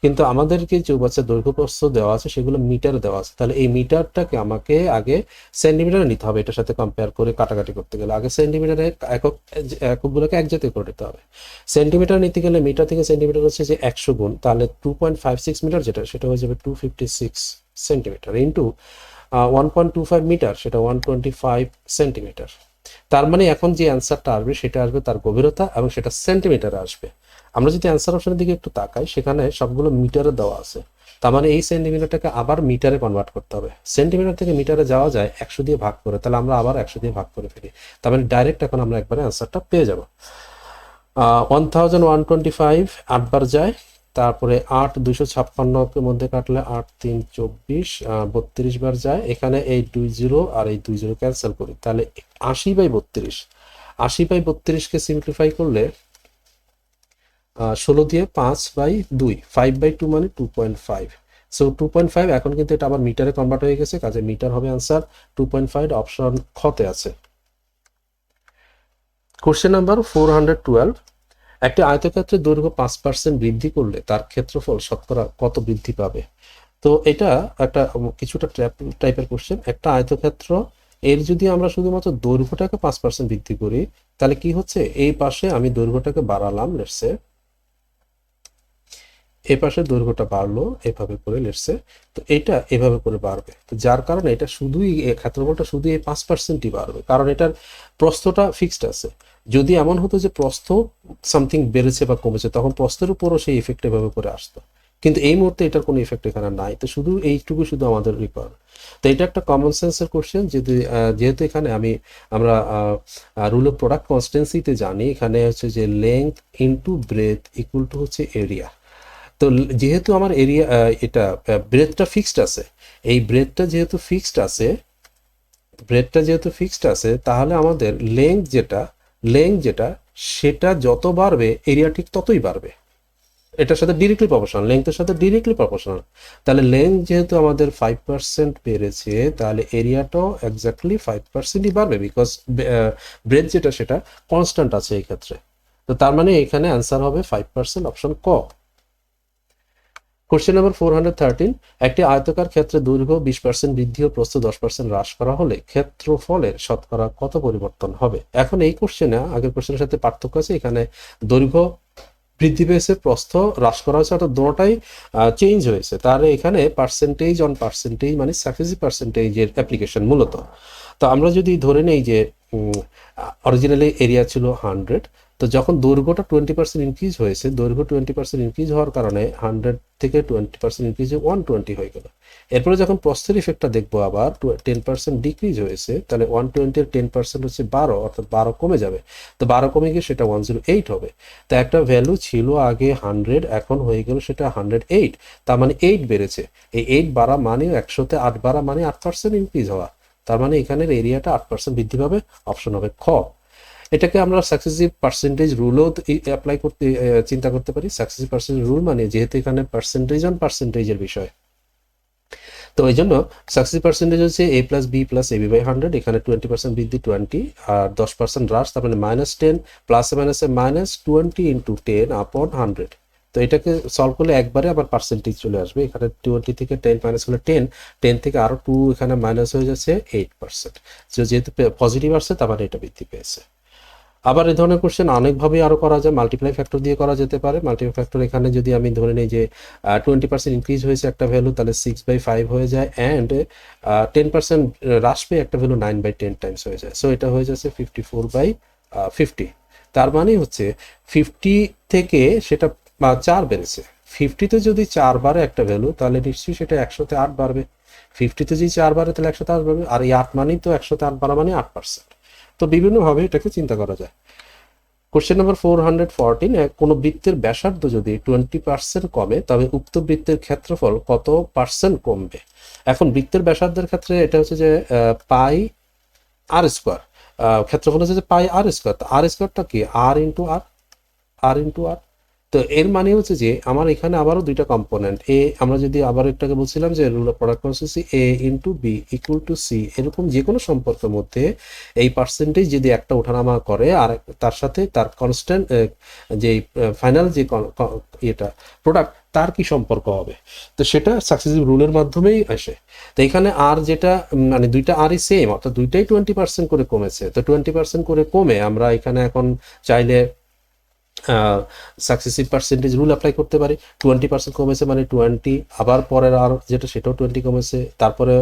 কিন্তু আমাদেরকে চৌবাচ্চার দৈর্ঘ্য প্রস্থ দেওয়া আছে সেগুলো মিটারে দেওয়া আছে, তাহলে এই মিটারটাকে আমাকে আগে সেন্টিমিটারে নিতে হবে। এটার সাথে কম্পেয়ার করে কাটাকাটি করতে গেলে আগে সেন্টিমিটারে এককগুলোকে এক জাতীয় করে নিতে হবে। সেন্টিমিটার নিতে গেলে মিটার থেকে সেন্টিমিটার হচ্ছে যে 100 গুণ, তাহলে 2.56 মিটার যেটা, সেটা হয়ে যাবে 256 সেন্টিমিটার ইন্টু 1.25 মিটার, সেটা 125 সেন্টিমিটার। তার মানে এখন যে অ্যান্সারটা আসবে সেটা আসবে তার গভীরতা, এবং সেটা সেন্টিমিটারে আসবে। আমরা যদি অ্যান্সার অপশনের দিকে একটু তাকাই, সেখানে সবগুলো মিটারে দেওয়া আছে, তার মানে এই সেন্টিমিটারটাকে আবার মিটারে কনভার্ট করতে হবে। সেন্টিমিটার থেকে মিটারে যাওয়া যায় 100 দিয়ে ভাগ করে, তাহলে আমরা আবার 100 দিয়ে ভাগ করে ফেলি, তার মানে ডাইরেক্ট এখন আমরা একবারে অ্যান্সারটা পেয়ে যাব। 1125 8 বার যায়, তারপরে 8 256 মধ্যে কাটলে 8 3 24 32 বার যায়, এখানে এই 20 আর এই 20 ক্যান্সেল করি, তাহলে 80/32, 80/32কে সিম্পলিফাই করলে 16 দিয়ে 5/2, 5/2 মানে 2.5। সো 2.5, এখন কিন্তু এটা আবার মিটারে কনভার্ট হয়ে গেছে, কাজে মিটার হবে আনসার 2.5, অপশন খতে আছে। কোশ্চেন নাম্বার 412, একটি আয়তক্ষেত্রের দৈর্ঘ্য 5% বৃদ্ধি করলে তার ক্ষেত্রফল শতকরা কত বৃদ্ধি পাবে? তো এটা একটা কিছুটা টাইপের কোশ্চেন। একটা আয়তক্ষেত্র, এর যদি আমরা শুধুমাত্র দৈর্ঘ্যটাকে 5% বৃদ্ধি করি, তাহলে কি হচ্ছে, এই পাশে আমি দৈর্ঘ্যটাকে বাড়ালাম, লেটসে এই পাশে দৈর্ঘ্যটা বাড়লো এভাবে করে, লেটসে, তো এটা এভাবে করে বাড়বে, তো যার কারণে এটা শুধুই ক্ষেত্রফলটা শুধু এই 5%ই বাড়বে, কারণ এটার প্রস্থটা ফিক্সড আছে। যদি এমন হতো যে প্রস্থ সামথিং বেড়েছে বা কমেছে, তখন প্রস্থের উপরও সেই ইফেক্ট এভাবে করে আসতো, কিন্তু এই মুহূর্তে এটার কোনো ইফেক্ট এখানে নাই, তো শুধু এইটুকু শুধু আমাদের রিকোয়ার। তো এটা একটা কমন সেন্সের কোশ্চেন, যেহেতু এখানে আমরা রুল অফ প্রোডাক্ট কনস্ট্যান্সিতে জানি, এখানে হচ্ছে যে length into breadth equal to হচ্ছে এরিয়া। তো যেহেতু আমার এরিয়া এটা ব্রেথটা ফিক্সড আছে, এই ব্রেথটা যেহেতু ফিক্সড আছে, তাহলে আমাদের লেংথ যেটা সেটা যত বাড়বে এরিয়া ঠিক ততই বাড়বে, এটার সাথে ডিরেক্টলি প্রপোর্শনাল, লেংথের সাথে ডিরেক্টলি প্রপোর্শনাল। তাহলে লেংথ যেহেতু আমাদের 5% বেড়েছে, তাহলে এরিয়াটাও এক্স্যাক্টলি 5%ই বাড়বে, বিকজ ব্রেথ যেটা সেটা কনস্ট্যান্ট আছে এই ক্ষেত্রে। তো তার মানে এখানে অ্যান্সার হবে 5%, অপশন ক। কোশ্চেন নাম্বার 413, একটি আয়তাকার ক্ষেত্রে দৈর্ঘ্য 20% বৃদ্ধি ও প্রস্থ 10% হ্রাস করা হলে ক্ষেত্রফলের শতকরা কত পরিবর্তন হবে? এখন এই কোশ্চেনে আগের কোশ্চেনের সাথে পার্থক্য আছে, এখানে দৈর্ঘ্য বৃদ্ধি পেয়েছে, প্রস্থ হ্রাস করা হয়েছে, অর্থাৎ দুটোটাই চেঞ্জ হয়েছে। তাহলে এখানে পার্সেন্টেজ অন পার্সেন্টেজ মানে সাকসেসিভ পার্সেন্টেজের অ্যাপ্লিকেশন মূলত। তো আমরা যদি ধরে নেই যে অরিজিনালি এরিয়া ছিল 100, তো যখন দৈর্ঘ্যটা 20% ইনক্রিজ হয়েছে, দৈর্ঘ্য 20% ইনক্রিজ হওয়ার কারণে 100 থেকে 20% ইনক্রিজ হয়ে 120 হয়ে গেল। এরপরে যখন প্রস্থের ইফেক্টটা দেখবো, আবার 10% ডিক্রিজ হয়েছে, তাহলে 120 এর 10% হচ্ছে 12, অর্থাৎ 12 কমে যাবে, তো 12 কমে গিয়ে সেটা 108 হবে। তো একটা ভ্যালু ছিল আগে 100, এখন হয়ে গেল সেটা 108, তার মানে 8 বেড়েছে। এই 8 বাড়া মানে 100তে 8 বাড়া মানে 8% ইনক্রিজ হওয়া, তার মানে এখানের এরিয়াটা 8% বৃদ্ধি পাবে, অপশন হবে খ। এটাকে আমরা সাকসেসিভ পার্সেন্টেজ রুলও অ্যাপ্লাই করতে চিন্তা করতে পারি। সাকসেসিভ পার্সেন্টেজ রুল মানে যেহেতু এখানে পার্সেন্টেজ অন পার্সেন্টেজের বিষয়, তো এই জন্য সাকসেসিভ পার্সেন্টেজ হচ্ছে a plus B plus AB by 100, এখানে 20% বৃদ্ধি 20 আর 10% হ্রাস, তার মানে -10 প্লাসে মাইনাসে -20 ইন্টু 10 আপন 100। তো এটাকে সলভ করলে একবারে আবার পার্সেন্টেজ চলে আসবে, এখানে 20 থেকে 10 মাইনাস করলে 10 থেকে আরো 2 এখানে মাইনাস হয়ে যাচ্ছে 8%। যেহেতু পজিটিভ আসছে, তার মানে এটা বৃদ্ধি পেয়েছে। আবার এই ধরনের কোশ্চেন অনেকভাবে আরো করা যায়, মাল্টিপ্লাই ফ্যাক্টর দিয়ে করা যেতে পারে। মাল্টিপ্লাই ফ্যাক্টর এখানে যদি আমি ধরে নিই যে 20% ইনক্রিজ হয়েছে একটা ভ্যালু, তাহলে 6/5 হয়ে যায়, অ্যান্ড 10% হ্রাস পেয়ে একটা ভ্যালু 9/10 টাইমস হয়ে যায়, সো এটা হয়ে যাচ্ছে 54/50। তার মানে হচ্ছে 50 থেকে সেটা 4 বেড়েছে, 50তে যদি 4 বাড়ে একটা ভ্যালু, তাহলে নিশ্চয়ই সেটা 100তে 8 বাড়বে। 50তে যদি 4 বাড়ে তাহলে 100তে 8 বাড়বে, আর এই 8 মানেই তো 100তে 8 বাড়া মানে 8%। তো বিভিন্নভাবে এটাকে চিন্তা করা যায়। কোশ্চেন নাম্বার 414, কোনো বৃত্তের ব্যাসার্ধ যদি 20% কমে, তবে উক্ত বৃত্তের ক্ষেত্রফল কত পার্সেন্ট কমবে? এখন বৃত্তের ব্যাসার্ধের ক্ষেত্রে এটা হচ্ছে যে পাই আর স্কোয়ার, ক্ষেত্রফল হচ্ছে যে পাই আর স্কোয়ার, আর স্কোয়ারটা কি আর ইন্টু আর, তো এর মানে হচ্ছে যে আমার এখানে আবারও দুইটা কম্পোনেন্ট, আমরা যদি আবার একটাকে বলছিলাম যে rule of product constancy a into B equal to C, এরকম যে কোনো সম্পর্কের মধ্যে এই পার্সেন্টেজ যদি একটা ওঠানামা করে আর তার সাথে তার কনস্ট্যান্ট যে ফাইনাল যে এটা প্রোডাক্ট, তার কি সম্পর্ক হবে, তো সেটা সাকসেসিভ রুলের মাধ্যমেই আসে। তো এখানে আর যেটা মানে দুইটা আরই সেম, অর্থাৎ দুইটাই 20% করে কমেছে, তো 20% করে কমে আমরা এখানে এখন চাইলে সাকসেসিভ পার্সেন্টেজ রুল অ্যাপ্লাই করতে পারি। 20% কমেছে মানে 20, আবার পরের আর যেটা সেটাও 20 কমেছে, তারপরে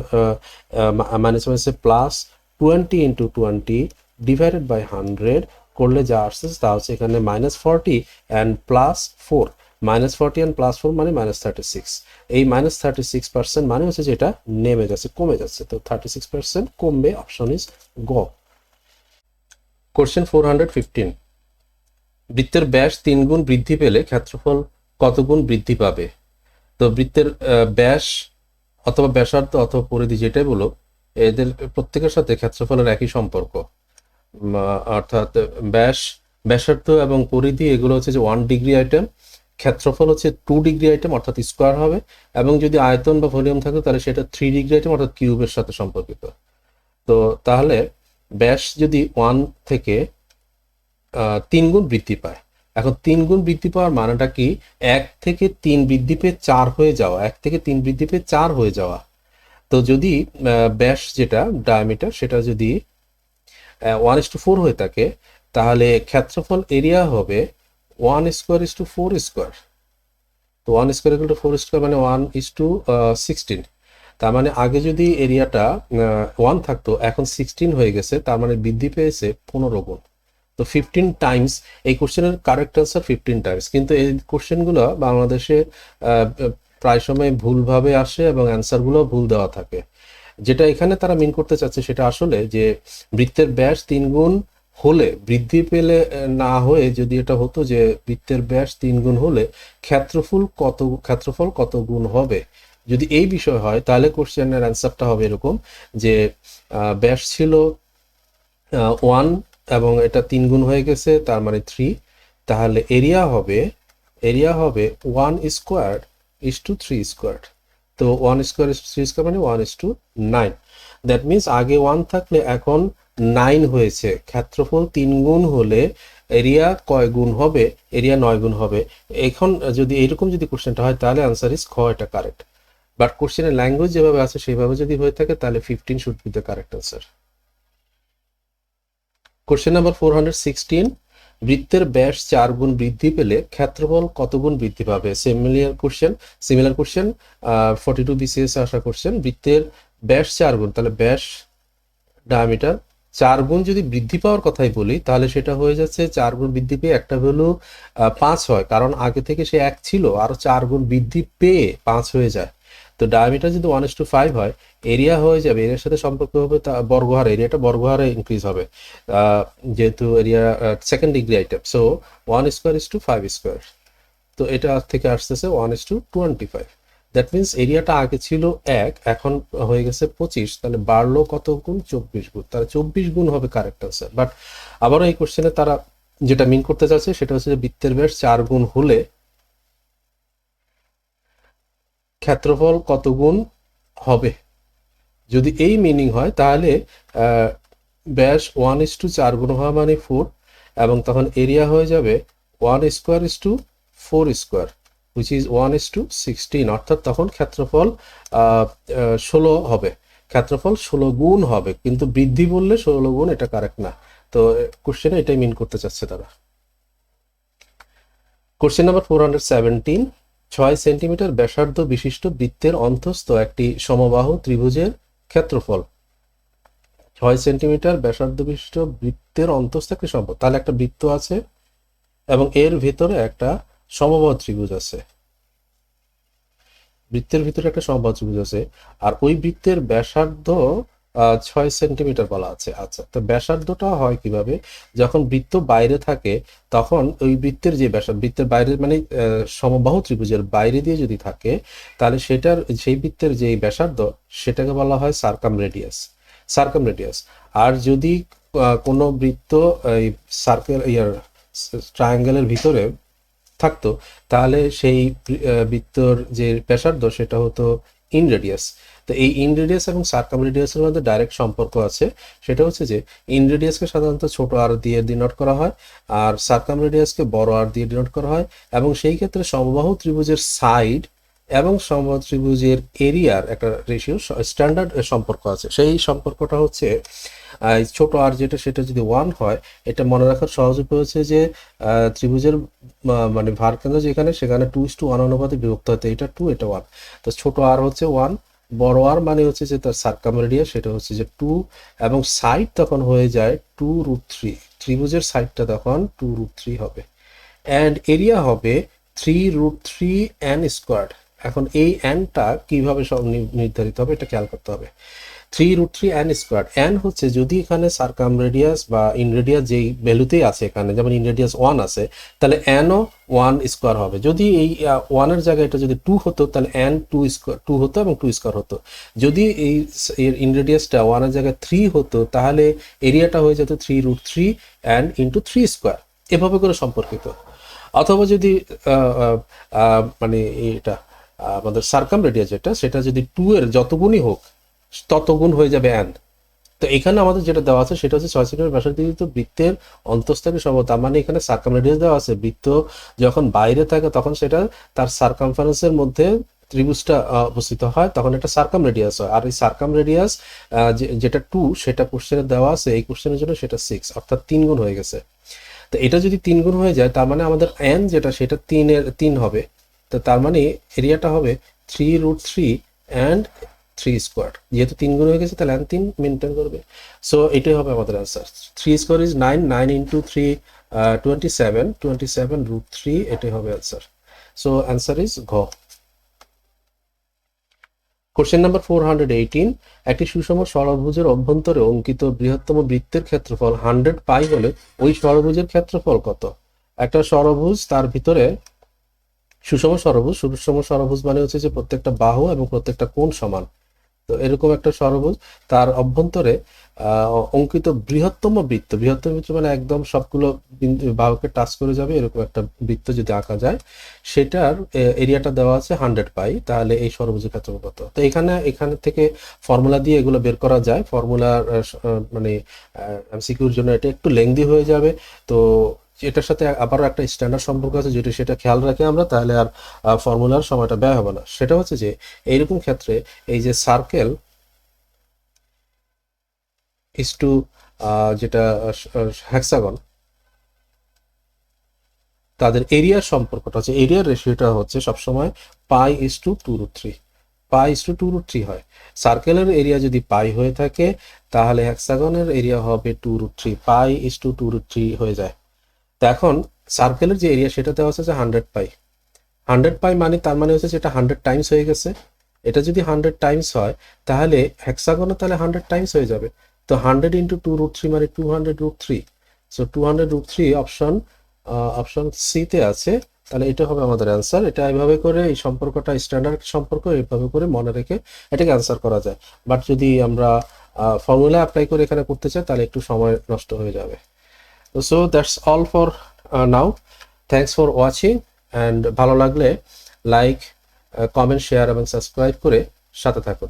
মাইনাস মাইনাসে প্লাস 20 ইন্টু 20 ডিভাইডেড বাই 100 করলে যা আসছে তা হচ্ছে এখানে -40 অ্যান্ড +4, -40 অ্যান্ড +4 মানে -36। এই -36% মানে হচ্ছে যে এটা নেমে যাচ্ছে, কমে যাচ্ছে, তো 36% কমবে, অপশন ইজ গ। কোশ্চেন 415, বৃত্তের ব্যাস 3 গুণ বৃদ্ধি পেলে ক্ষেত্রফল কত গুণ বৃদ্ধি পাবে। তো বৃত্তের ব্যাস অথবা ব্যাসার্ধ অথবা পরিধি যেটাই বলো, এদের প্রত্যেকের সাথে ক্ষেত্রফলের একই সম্পর্ক। অর্থাৎ ব্যাসার্ধ এবং পরিধি এগুলো হচ্ছে যে 1 ডিগ্রি আইটেম, ক্ষেত্রফল হচ্ছে 2 ডিগ্রি আইটেম অর্থাৎ স্কোয়ার হবে, এবং যদি আয়তন বা ভলিউম থাকে তাহলে সেটা 3 ডিগ্রি আইটেম অর্থাৎ কিউবের সাথে সম্পর্কিত। তো তাহলে ব্যাস যদি 1 থেকে 3 গুণ বৃদ্ধি পায়, এখন 3 গুণ বৃদ্ধি পাওয়ার মানেটা কি? 1 থেকে 3 বৃদ্ধি পেয়ে 4 হয়ে যাওয়া, 1 থেকে 3 বৃদ্ধি পেয়ে 4 হয়ে যাওয়া। তো যদি ব্যাস যেটা ডায়ামিটার সেটা যদি 1:4 হয়ে থাকে, তাহলে ক্ষেত্রফল এরিয়া হবে 1 স্কোয়ার ইস টু 4 স্কোয়ার। তো 1 স্কোয়ার ইকুয়াল টু 4 স্কোয়ার মানে 1:16। তার মানে আগে যদি এরিয়াটা 1 থাকতো, এখন 16 হয়ে গেছে, তার মানে বৃদ্ধি পেয়েছে 15 গুণ। তো 15 টাইমস, এই কোশ্চেনের কারেক্ট আনসার 15 টাইমস। কিন্তু এই কোশ্চেনগুলো বাংলাদেশে প্রায় সময় ভুলভাবে আসে এবং অ্যান্সারগুলো ভুল দেওয়া থাকে। যেটা এখানে তারা মিন করতে চাচ্ছে সেটা আসলে যে বৃত্তের ব্যাস 3 গুণ হলে বৃদ্ধি পেলে না হয়ে যদি এটা হতো যে বৃত্তের ব্যাস 3 গুণ হলে ক্ষেত্রফল কত গুণ হবে, যদি এই বিষয় হয় তাহলে কোশ্চেনের অ্যান্সারটা হবে এরকম যে ব্যাস ছিল 1 এবং এটা 3 গুণ হয়ে গেছে, তার মানে 3। তাহলে এরিয়া হবে 1 স্কোয়ার ইস টু 3 স্কোয়ার। তো 1 স্কোয়ার ইস টু 3 স্কোয়ার মানে 1:9। দ্যাট মিনস আগে 1 থাকলে এখন 9 হয়েছে। ক্ষেত্রফল 3 গুণ হলে এরিয়া কয় গুণ হবে? এরিয়া 9 গুণ হবে। এখন যদি এইরকম যদি কোশ্চেনটা হয় তাহলে আনসার ইস খ, এটা কারেক্ট। বাট কোশ্চেনের ল্যাঙ্গুয়েজ যেভাবে আছে সেভাবে যদি হয়ে থাকে তাহলে 15 should be the correct answer. Question number 416, বৃত্তের ব্যাস 4 গুণ বৃদ্ধি পেলে ক্ষেত্রফল কত গুণ বৃদ্ধি পাবে? সিমিলার কোশ্চেন 42 BCS আসা কোশ্চেন। বৃত্তের ব্যাস 4 গুণ, তাহলে ব্যাস ডায়ামিটার 4 গুণ যদি বৃদ্ধি পাওয়ার কথাই বলি তাহলে সেটা হয়ে যাচ্ছে 4 গুণ বৃদ্ধি পেয়ে একটা ভ্যালু 5 হয়, কারণ আগে থেকে সে 1 ছিল, আরো 4 গুণ বৃদ্ধি পেয়ে 5 হয়ে যায়। তো ডায়ামিটার যদি 1:5 হয়, এরিয়া হয়ে যাবে, এরিয়ার সাথে সম্পর্ক হবে বর্গহারে, এরিয়াটা বর্গহারে ইনক্রিজ হবে যেহেতু area second degree item. So 1 square is to 5 square. তো এটা থেকে আসতেছে 1:25। দ্যাট মিনস এরিয়াটা আগে ছিল 1, এখন হয়ে গেছে 25, তাহলে বাড়লো কত গুণ? 24 গুণ। তাহলে 24 গুণ হবে কারেক্ট আনসার। বাট আবারও এই কোশ্চেনে তারা যেটা মিন করতে চাচ্ছে সেটা হচ্ছে যে বৃত্তের ব্যাস 4 গুণ হলে ক্ষেত্রফল কত গুণ হবে। যদি এই মিনিং হয় তাহলে ব্যাস 1:4 গুণ হওয়া মানে 4, এবং তখন এরিয়া হয়ে যাবে 1 square is to 4 square which is 1:16, অর্থাৎ তখন ক্ষেত্রফল 16 হবে। ক্ষেত্রফল 16 গুণ হবে, কিন্তু বৃদ্ধি বললে 16 গুণ, এটা কারেক্ট না। তো কোশ্চেনে এটাই মিন করতে চাচ্ছে তারা। কোশ্চেন নাম্বার 417, 6 সেন্টিমিটার ব্যাসার্ধ বিশিষ্ট বৃত্তের অন্তস্থ একটি সমবাহু ত্রিভুজের ক্ষেত্রফল। 6 সেন্টিমিটার ব্যাসার্ধ বিশিষ্ট বৃত্তের অন্তস্থ একটি সমবাহু, তাহলে একটা বৃত্ত আছে এবং এর ভিতরে একটা সমবাহু ত্রিভুজ আছে। বৃত্তের ভিতরে একটা সমবাহু ত্রিভুজ আছে, আর ওই বৃত্তের ব্যাসার্ধ 6 সেন্টিমিটার বলা আছে। আচ্ছা, তো ব্যাসার্ধটা হয় কিভাবে? যখন বৃত্ত বাইরে থাকে তখন ওই বৃত্তের যে ব্যাসার্ধ, বৃত্তের বাইরে মানে সমবাহু ত্রিভুজের বাইরে দিয়ে যদি থাকে তাহলে সেই বৃত্তের যে ব্যাসার্ধ সেটাকে বলা হয় সার্কামরেডিয়াস। আর যদি কোনো বৃত্ত এই ট্রায়াঙ্গেলের ভিতরে থাকতো তাহলে সেই বৃত্তর যে ব্যাসার্ধ সেটা হতো ইনরেডিয়াস। তো এই ইনরেডিয়াস এবং সার্কামরেডিয়াসের মধ্যে ডাইরেক্ট সম্পর্ক আছে। সেটা হচ্ছে যে ইনরেডিয়াসকে সাধারণত ছোট আর দিয়ে ডিনোট করা হয়, আর সার্কামরেডিয়াসকে বড় আর দিয়ে ডিনোট করা হয়, এবং সেই ক্ষেত্রে সমবাহু ত্রিভুজের সাইড এবং সমবাহু ত্রিভুজের এরিয়ার একটা রেশিও স্ট্যান্ডার্ড সম্পর্ক আছে। সেই সম্পর্কটা হচ্ছে ছোট আর যেটা সেটা যদি 1 হয়, এটা মনে রাখার সহজ উপায় হচ্ছে যে ত্রিভুজের মানে ভারকেন্দ্র যেখানে সেখানে 2:1 অনুপাতে বিভক্ত হতে, এটা 2 এটা 1। তো ছোট আর হচ্ছে 1, বড় আর মানে হচ্ছে যে তার সার্কামরেডিয়াস সেটা হচ্ছে যে 2, এবং সাইড তখন হয়ে যায় 2√3। ত্রিভুজের সাইডটা তখন 2√3 হবে, অ্যান্ড এরিয়া হবে 3√3 n স্কোয়ার। এখন এই nটা কিভাবে সব নির্ধারিত হবে এটা খেয়াল করতে হবে। 3√3 n স্কোয়ার। n হচ্ছে যদি এখানে সার্কাম রেডিয়াস বা ইনরেডিয়াস যেই ভ্যালুতেই আছে এখানে, যেমন ইনরেডিয়াস 1 আছে, তাহলে nও 1 স্কোয়ার হবে। যদি এই 1-এর জায়গায় এটা যদি 2 হতো তাহলে n 2 হতো এবং 2 স্কোয়ার হতো। যদি এই ইনরেডিয়াসটা 1-এর জায়গায় 3 হতো তাহলে এরিয়াটা হয়ে যেত 3√3 n ইন্টু 3 স্কোয়ার, এভাবে করে সম্পর্কিত। অথবা যদি মানে এটা আমাদের সার্কাম রেডিয়াস যেটা, সেটা যদি 2-এর যত গুণই হোক তত গুণ হয়ে যাবে n। তো এখানে আমাদের যেটা দেওয়া আছে সেটা হচ্ছে 6 সেন্টিমিটার ব্যাসার্ধযুক্ত বৃত্তের অন্তঃস্থলের সমতা, মানে এখানে সার্কাম রেডিয়াস দেওয়া আছে। বৃত্ত যখন বাইরে থাকে তখন সেটা তার সার্কামফারেন্সের মধ্যে ত্রিভুজটা অবস্থিত হয়, তখন এটা সার্কাম রেডিয়াস হয়। আর এই সার্কাম রেডিয়াস যেটা 2, সেটা কোশ্চেনে দেওয়া আছে, এই কোশ্চেনের জন্য সেটা 6, অর্থাৎ 3 গুণ হয়ে গেছে। তো এটা যদি 3 গুণ হয়ে যায় তার মানে আমাদের n যেটা সেটা 3 হবে। তো তার মানে এরিয়াটা হবে 3√3 and 3 স্কোয়ার। যেহেতু 3 গুণ হয়ে গেছে তাহলে n 3 মেনটেন করবে। সো এটাই হবে আমাদের অ্যান্সার। 3 স্কোয়ার ইজ 9, 9 ইন্টু 3 27, 27√3, এটাই হবে অ্যান্সার। সো অ্যান্সার ইজ ঘ। কোশ্চেন নাম্বার 418, একটি সুষম ষড়ভুজের অভ্যন্তরে অঙ্কিত বৃহত্তম বৃত্তের ক্ষেত্রফল 100 পাই হলে ওই ষড়ভুজের ক্ষেত্রফল কত? একটা ষড়ভুজ, তার ভিতরে সুষম ষড়ভুজ মানে হচ্ছে যে প্রত্যেকটা বাহু এবং প্রত্যেকটা কোণ সমান। তো এরকম একটা ষড়ভুজ, তার অভ্যন্তরে অঙ্কিত বৃহত্তম বৃত্ত মানে একদম সবগুলো বাহুকে টাচ করে যাবে এরকম একটা বৃত্ত যদি আঁকা যায়, সেটার এরিয়াটা দেওয়া আছে 100 পাই, তাহলে এই ষড়ভুজের ক্ষেত্রফল কত? তো এখানে থেকে ফর্মুলা দিয়ে এগুলো বের করা যায়। ফর্মুলার মানে এমসিকিউর জন্য এটা একটু লেংদি হয়ে যাবে। তো এটার সাথে আবারও একটা স্ট্যান্ডার্ড সম্পর্ক আছে, যদি সেটা খেয়াল রাখি আমরা তাহলে আর ফর্মুলার সময়টা ব্যয় হবে না। সেটা হচ্ছে যে এইরকম ক্ষেত্রে এই যে সার্কেল ইস টু যেটা হেক্সাগন, তাদের এরিয়ার সম্পর্কটা হচ্ছে, এরিয়ার রেশিওটা হচ্ছে সবসময় পাই is to 2√3, pi is to 2√3 হয়। সার্কেলের এরিয়া যদি পাই হয়ে থাকে তাহলে হেক্সাগনের এরিয়া হবে 2√3, পাই ইস টু 2√3 হয়ে যায়। তো এখন সার্কেলের যে এরিয়া সেটা দেওয়া হচ্ছে 100 পাই। 100 পাই মানে তার মানে হচ্ছে যেটা 100 টাইমস হয়ে গেছে। এটা যদি 100 টাইমস হয় তাহলে হেক্সাগনও তাহলে 100 টাইমস হয়ে যাবে। তো 100 ইন্টু 2√3 মানে 200√3। সো 200√3 অপশন সিতে আছে। তাহলে এটা হবে আমাদের অ্যান্সার। এটা এইভাবে করে এই সম্পর্কটা স্ট্যান্ডার্ড সম্পর্ক, এইভাবে করে মনে রেখে এটাকে অ্যান্সার করা যায়। বাট যদি আমরা ফর্মুলা অ্যাপ্লাই করে এখানে করতে চাই তাহলে একটু সময় নষ্ট হয়ে যাবে। So that's all for now. Thanks for watching, and ভালো লাগলে লাইক, কমেন্ট, শেয়ার এবং সাবস্ক্রাইব করে সাথে থাকুন।